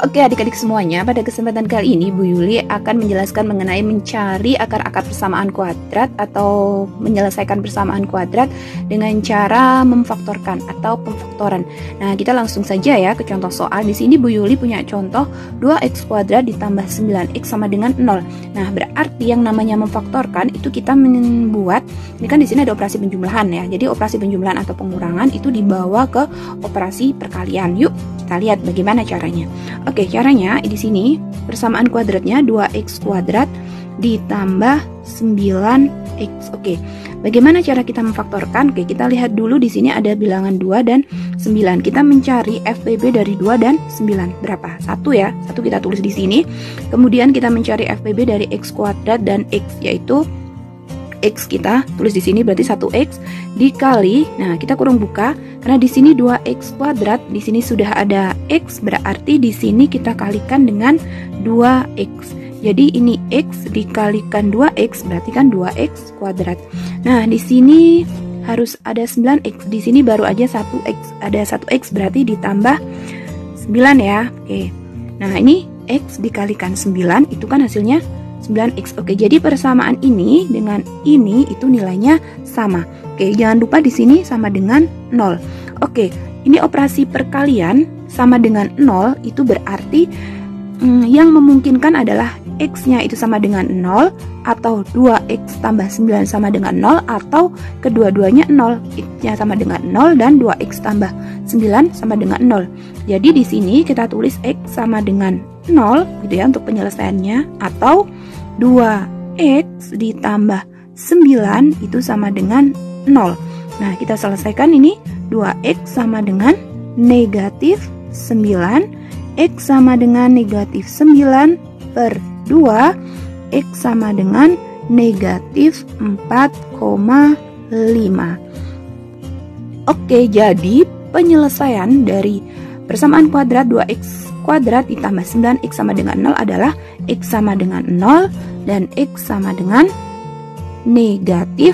Oke adik-adik semuanya, pada kesempatan kali ini Bu Yuli akan menjelaskan mengenai mencari akar-akar persamaan kuadrat atau menyelesaikan persamaan kuadrat dengan cara memfaktorkan atau pemfaktoran. Nah, kita langsung saja ya ke contoh soal. Di sini Bu Yuli punya contoh 2x kuadrat ditambah 9x sama dengan 0. Nah, berarti yang namanya memfaktorkan itu kita membuat, ini kan di sini ada operasi penjumlahan ya. Jadi operasi penjumlahan atau pengurangan itu dibawa ke operasi perkalian. Yuk kita lihat bagaimana caranya. Oke, caranya di sini persamaan kuadratnya 2x kuadrat ditambah 9x. Oke, bagaimana cara kita memfaktorkan? Oke, kita lihat dulu di sini ada bilangan 2 dan 9. Kita mencari FBB dari 2 dan 9. Berapa? 1 ya. 1 kita tulis di sini. Kemudian kita mencari FBB dari x kuadrat dan x, yaitu x kita tulis di sini berarti 1x dikali, nah kita kurung buka karena di sini 2x kuadrat, di sini sudah ada x, berarti di sini kita kalikan dengan 2x. Jadi ini x dikalikan 2x berarti kan 2x kuadrat. Nah, di sini harus ada 9x, di sini baru aja 1x, ada 1x berarti ditambah 9 ya. Oke. Nah, ini x dikalikan 9 itu kan hasilnya 9x. Oke, jadi persamaan ini dengan ini itu nilainya sama. Oke, jangan lupa di sini sama dengan 0. Oke, ini operasi perkalian sama dengan 0 itu berarti yang memungkinkan adalah x-nya itu sama dengan 0 atau 2x tambah 9 sama dengan 0 atau kedua-duanya 0. X-nya sama dengan 0 dan 2x tambah 9 sama dengan 0. Jadi di sini kita tulis x sama dengan 0 gitu ya untuk penyelesaiannya, atau 2x ditambah 9 itu sama dengan 0. Nah, kita selesaikan ini. 2x sama dengan negatif 9, x sama dengan negatif 9 per 2, x sama dengan negatif 4,5. Oke, jadi penyelesaian dari persamaan kuadrat 2x kuadrat ditambah 9x sama dengan 0 adalah x sama dengan 0 dan x sama dengan negatif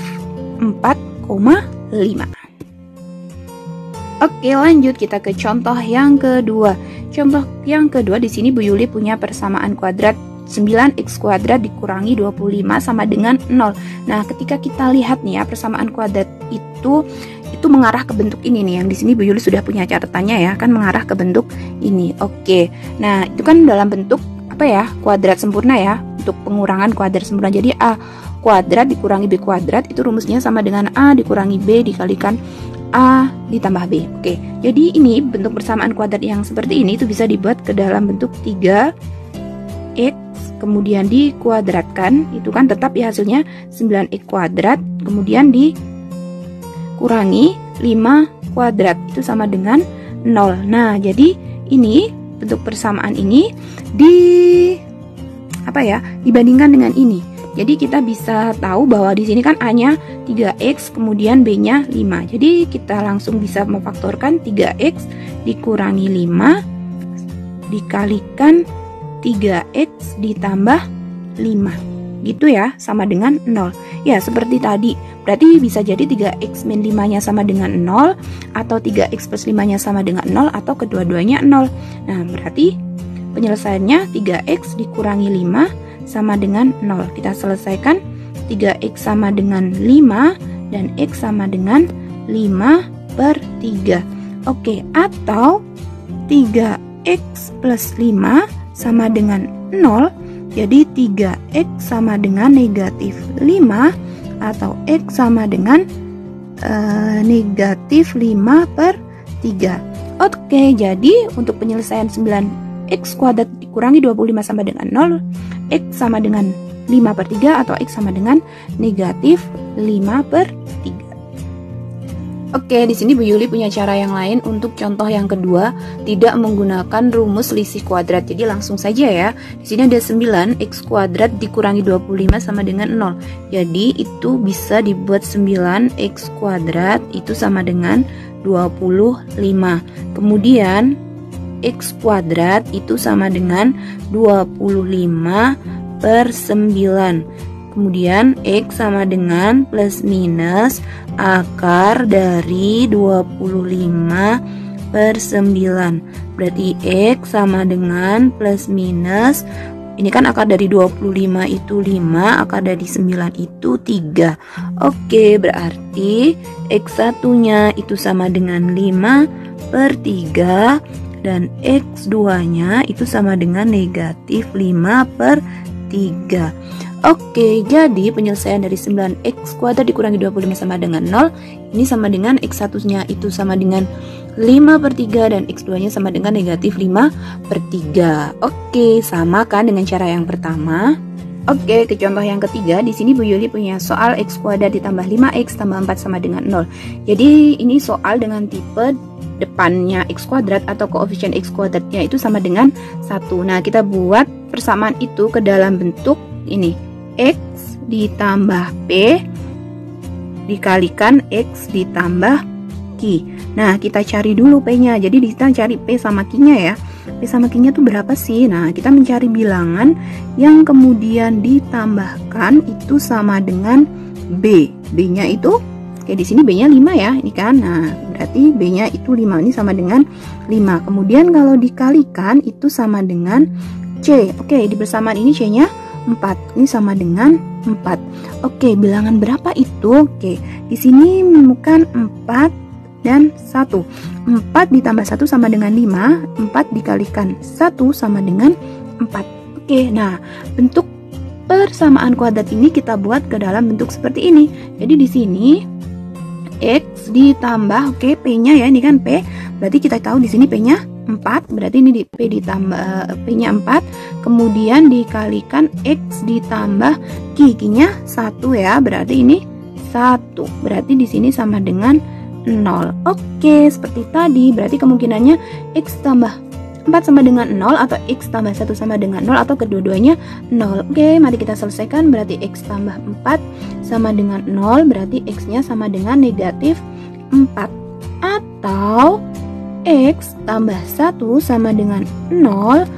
4,5. Oke, lanjut kita ke contoh yang kedua. Contoh yang kedua di sini Bu Yuli punya persamaan kuadrat 9x kuadrat dikurangi 25 sama dengan 0. Nah, ketika kita lihat nih ya, persamaan kuadrat itu mengarah ke bentuk ini nih, yang di sini Bu Yuli sudah punya catatannya ya, kan mengarah ke bentuk ini. Oke. Nah, itu kan dalam bentuk apa ya? Kuadrat sempurna ya, untuk pengurangan kuadrat sempurna. Jadi a kuadrat dikurangi b kuadrat itu rumusnya sama dengan a dikurangi b dikalikan a ditambah b. Oke. Jadi ini bentuk persamaan kuadrat yang seperti ini itu bisa dibuat ke dalam bentuk 3x kemudian dikuadratkan, itu kan tetap ya hasilnya 9x kuadrat kemudian dikurangi 5 kuadrat itu sama dengan 0. Nah, jadi ini bentuk persamaan ini dibandingkan dengan ini. Jadi kita bisa tahu bahwa di sini kan A-nya 3x kemudian B-nya 5. Jadi kita langsung bisa memfaktorkan 3x dikurangi 5 dikalikan 3x ditambah 5. Gitu ya, sama dengan 0. Ya, seperti tadi. Berarti bisa jadi 3x min 5-nya sama dengan 0 atau 3x plus 5-nya sama dengan 0 atau kedua-duanya 0. Nah, berarti penyelesaiannya 3x dikurangi 5 sama dengan 0. Kita selesaikan 3x sama dengan 5 dan x sama dengan 5 per 3. Oke, atau 3x plus 5 sama dengan 0. Jadi 3x sama dengan negatif 5 atau x sama dengan negatif 5 per 3. Oke, jadi untuk penyelesaian 9x kuadrat dikurangi 25 sama dengan 0, x sama dengan 5 per 3 atau x sama dengan negatif 5 per 3. Oke, di sini Bu Yuli punya cara yang lain untuk contoh yang kedua, tidak menggunakan rumus selisih kuadrat. Jadi langsung saja ya. Di sini ada 9x kuadrat dikurangi 25 sama dengan 0. Jadi itu bisa dibuat 9x kuadrat itu sama dengan 25. Kemudian x kuadrat itu sama dengan 25 per 9. Kemudian x sama dengan plus minus akar dari 25 per 9. Berarti X sama dengan plus minus, ini kan akar dari 25 itu 5, akar dari 9 itu 3. Oke, berarti X1 nya itu sama dengan 5/3 dan X2 nya itu sama dengan negatif 5/3. Oke, jadi penyelesaian dari 9x² dikurangi 25 sama dengan 0. Ini sama dengan X1 nya itu sama dengan 5/3 dan X2 nya sama dengan negatif 5/3. Oke, sama kan dengan cara yang pertama. Oke, ke contoh yang ketiga. Di sini Bu Yuli punya soal x² ditambah 5x tambah 4 sama dengan 0. Jadi ini soal dengan tipe depannya x² atau koefisien x²-nya itu sama dengan 1. Nah, kita buat persamaan itu ke dalam bentuk ini. X ditambah P dikalikan X ditambah Q. Nah, kita cari dulu P-nya. Jadi kita cari P sama Q-nya ya. P sama Q-nya tuh berapa sih? Nah, kita mencari bilangan yang kemudian ditambahkan itu sama dengan B. B-nya itu, oke, di sini B-nya 5 ya, ini kan. Nah, berarti B-nya itu 5, ini sama dengan 5. Kemudian kalau dikalikan itu sama dengan C. Oke, di persamaan ini C-nya 4. Ini sama dengan 4. Oke, bilangan berapa itu? Oke, di sini menemukan 4 dan 1. 4 ditambah 1 sama dengan 5. 4 dikalikan 1 sama dengan 4. Oke, nah bentuk persamaan kuadrat ini kita buat ke dalam bentuk seperti ini. Jadi di sini X ditambah, oke, P-nya ya, ini kan P. Berarti kita tahu di sini P-nya 4. Berarti ini P ditambah P-nya 4. Kemudian dikalikan X ditambah Q-nya 1 ya. Berarti ini 1. Berarti di sini sama dengan 0. Oke, seperti tadi. Berarti kemungkinannya X tambah 4 sama dengan 0 atau X tambah 1 sama dengan 0 atau kedua-duanya 0. Oke, mari kita selesaikan. Berarti X tambah 4 sama dengan 0. Berarti X-nya sama dengan negatif 4. Atau X tambah 1 sama dengan 0.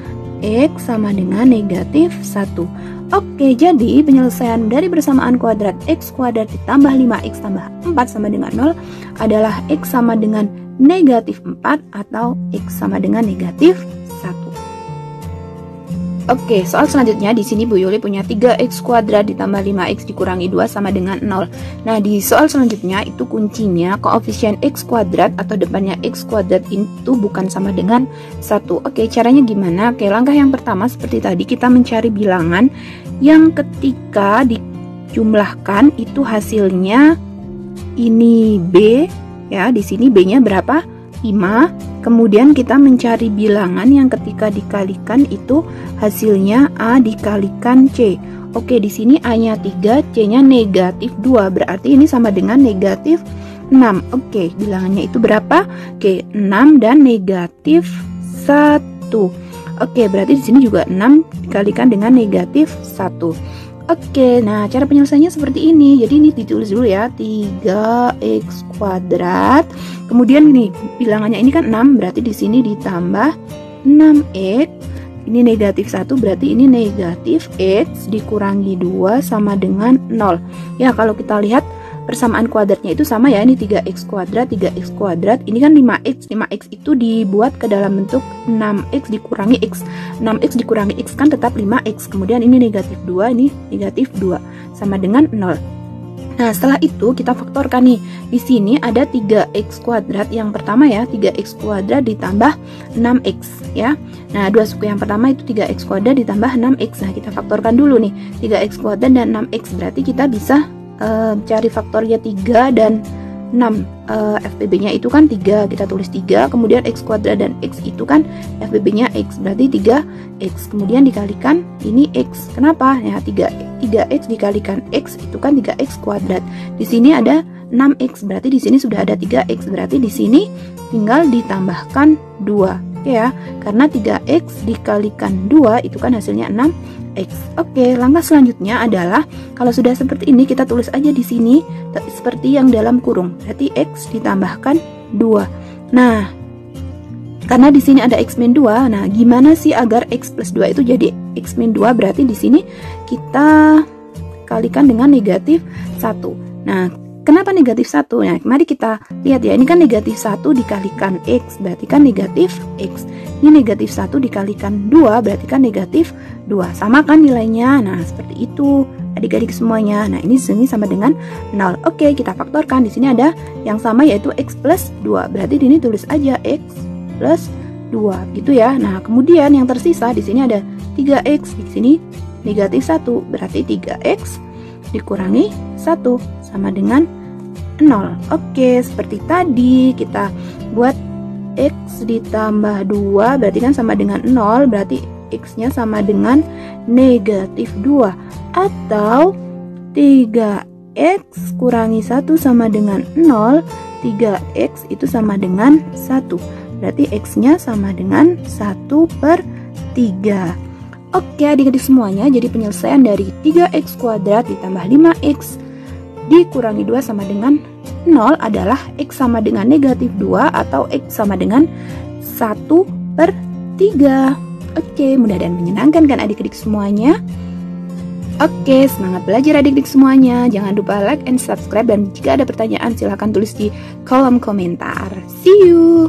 X sama dengan negatif 1. Oke, jadi penyelesaian dari persamaan kuadrat x² ditambah 5x tambah 4 sama dengan 0 adalah x sama dengan negatif 4 atau x sama dengan negatif 1. Oke, soal selanjutnya di sini Bu Yuli punya 3x² ditambah 5x dikurangi 2 sama dengan 0. Nah, di soal selanjutnya itu kuncinya koefisien x² atau depannya x² itu bukan sama dengan 1. Oke, caranya gimana? Oke, langkah yang pertama seperti tadi kita mencari bilangan yang ketika dijumlahkan itu hasilnya ini B ya. Di sini B-nya berapa? 5. Kemudian kita mencari bilangan yang ketika dikalikan itu hasilnya A dikalikan C. Oke, di sini A-nya 3, C-nya negatif 2. Berarti ini sama dengan negatif 6. Oke, bilangannya itu berapa? Oke, 6 dan negatif 1. Oke, berarti di sini juga 6 dikalikan dengan negatif 1. Oke, nah cara penyelesaiannya seperti ini. Jadi ini ditulis dulu ya, 3x². Kemudian ini bilangannya ini kan 6, berarti di sini ditambah 6x. Ini negatif 1, berarti ini negatif x dikurangi 2 sama dengan 0. Ya, kalau kita lihat persamaan kuadratnya itu sama ya, ini 3x², 3x². Ini kan 5x. 5x itu dibuat ke dalam bentuk 6x dikurangi x. 6x dikurangi x kan tetap 5x. Kemudian ini negatif 2, ini negatif 2 sama dengan 0. Nah, setelah itu kita faktorkan nih. Di sini ada 3x². Yang pertama ya, 3x² ditambah 6x ya. Nah, dua suku yang pertama itu 3x² ditambah 6x. Nah, kita faktorkan dulu nih. 3x² dan 6x. Berarti kita bisa cari faktornya 3 dan 6. FBB-nya itu kan 3, kita tulis 3. Kemudian x² dan x itu kan FBB-nya x, berarti 3x. Kemudian dikalikan ini x. Kenapa? Ya, 3x dikalikan x itu kan 3x². Di sini ada 6x, berarti di sini sudah ada 3x. Berarti di sini tinggal ditambahkan 2. Ya, karena 3x dikalikan 2 itu kan hasilnya 6x. Oke, langkah selanjutnya adalah kalau sudah seperti ini kita tulis aja di sini seperti yang dalam kurung. Berarti x ditambahkan 2. Nah, karena di sini ada x min 2. Nah, gimana sih agar x plus 2 itu jadi x min 2? Berarti di sini kita kalikan dengan negatif 1. Nah, Kenapa negatif 1? Nah, mari kita lihat ya. Ini kan negatif 1 dikalikan X, berarti kan negatif X. Ini negatif 1 dikalikan 2, berarti kan negatif 2. Sama kan nilainya? Nah, seperti itu adik-adik semuanya. Nah, ini sama dengan 0. Oke, kita faktorkan. Di sini ada yang sama yaitu X plus 2. Berarti di sini tulis aja X plus 2 gitu ya. Nah, kemudian yang tersisa di sini ada 3X. Di sini negatif 1. Berarti 3X dikurangi 1 sama dengan 0. Oke, seperti tadi kita buat X ditambah 2 berarti kan sama dengan 0, berarti X-nya sama dengan negatif 2. Atau 3X kurangi 1 sama dengan 0, 3X itu sama dengan 1. Berarti X-nya sama dengan 1/3. Oke adik-adik semuanya, jadi penyelesaian dari 3X kuadrat ditambah 5X dikurangi 2 sama dengan 0 adalah X sama dengan negatif 2 atau X sama dengan 1/3. Oke, mudah dan menyenangkan kan adik-adik semuanya? Oke, semangat belajar adik-adik semuanya. Jangan lupa like and subscribe, dan jika ada pertanyaan silahkan tulis di kolom komentar. See you!